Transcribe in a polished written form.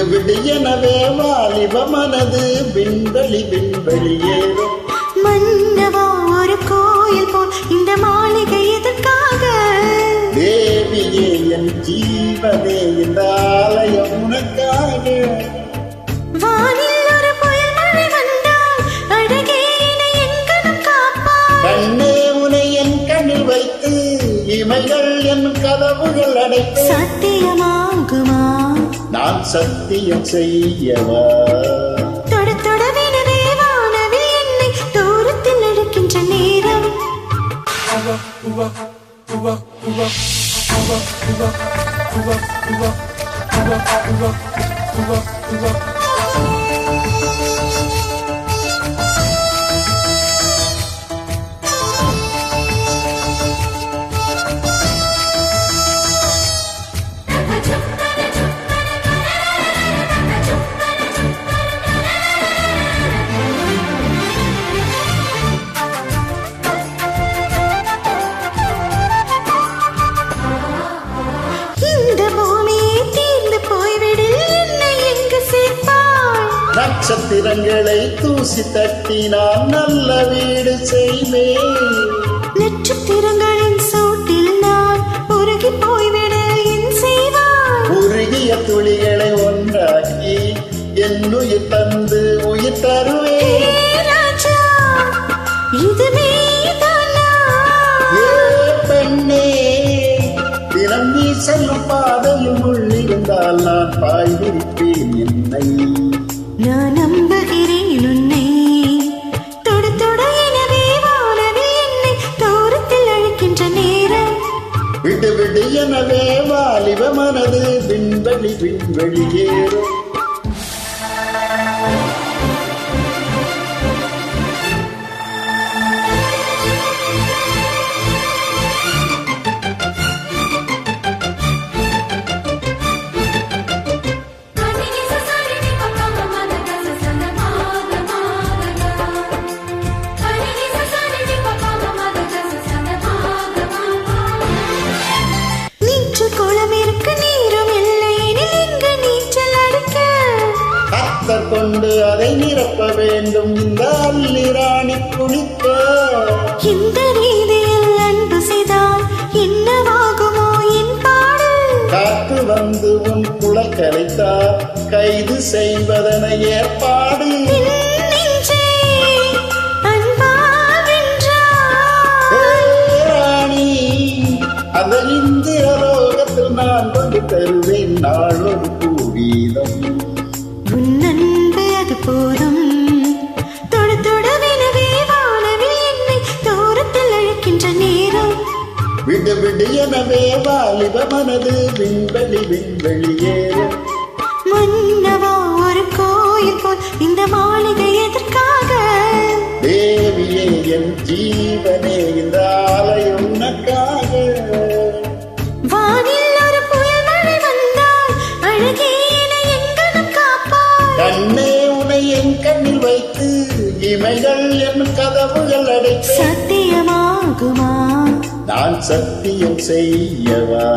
விடு விடு எனவே வாலிப மனது விண்வெளி விண்வெளியேறும். மன்னவா ஒரு கோயில் போல் இந்த மாளிகை எதற்காக? தேவியே என் ஜீவனே இந்த ஆலயம் உனக்காக. வானில் ஒரு புயல் மழை வந்தால் அழகே என்னை என் கணம் காப்பாய். கண்ணே உனை என் கண்ணில் வைத்து இமைகள் என் கதவுகள் அடைத்து. சத்தியமாகுமா? நான் சத்தியம் செய்யவா? தொட தொடவினவே வானவில் என்னை தூரத்தில் அழைக்கின்ற நேரம். நட்சத்திரங்களை தூசி தட்டினால் நல்ல வீடு செய்வேன். நட்சத்திரங்களின் சூட்டில் நான் உருகி போய்விட என் செய்வான். உருகிய துளிகளை ஒன்றாக்கி என் உயிர் தந்து உயிர் தருவேன். பெண்ணே தினம் நீ செல்லும் பாதையும் உள்ளிருந்தால் நான் பாய் விரிப்பேன் என்னை. நான் நம்புகிறேன் உன்னை. தொடு தொட எனவே வானவில் என்னை தூரத்தில் அழைக்கின்ற நேரம். விடு விடு எனவே வாலிப மனது விண்வெளி விண்வெளியேறும். கொண்டு அதை நிரப்ப வேண்டும் இந்த அல்லிராணி குளிக்க. இந்த ரீதியில் அன்பு செய்தால் என்னவாகுமோ என் பாடு? காத்து வந்து உன் குழல் கலைத்தால் கைது செய்வதனை ஏற்பாடு. ராணி அதை இந்திய லோகத்தில் நான் கொண்டு தருவேன் நாளொரு கூவீதம். போதும் தொடு தொடவினவே வானவில் என்னை தூரத்தில் அழைக்கின்ற நேரம். விடு விடு எனவே வாலிப மனது விண்வெளி விண்வெளியேறும். மன்னவா ஒரு கோயில் போல் இந்த மாளிகை எதற்காக? தேவியே என் ஜீவனே இந்த ஆலயம் உனக்காக. வானில் ஒரு புயல் மழை வந்தால் அழகே என்னை என் கணம் காப்பாய். கண்ணே என் கண்ணில் வைத்து இமைகள் என் கதவுகள் அடைத்து. சத்தியமாகுமா? நான் சத்தியம் செய்யவா?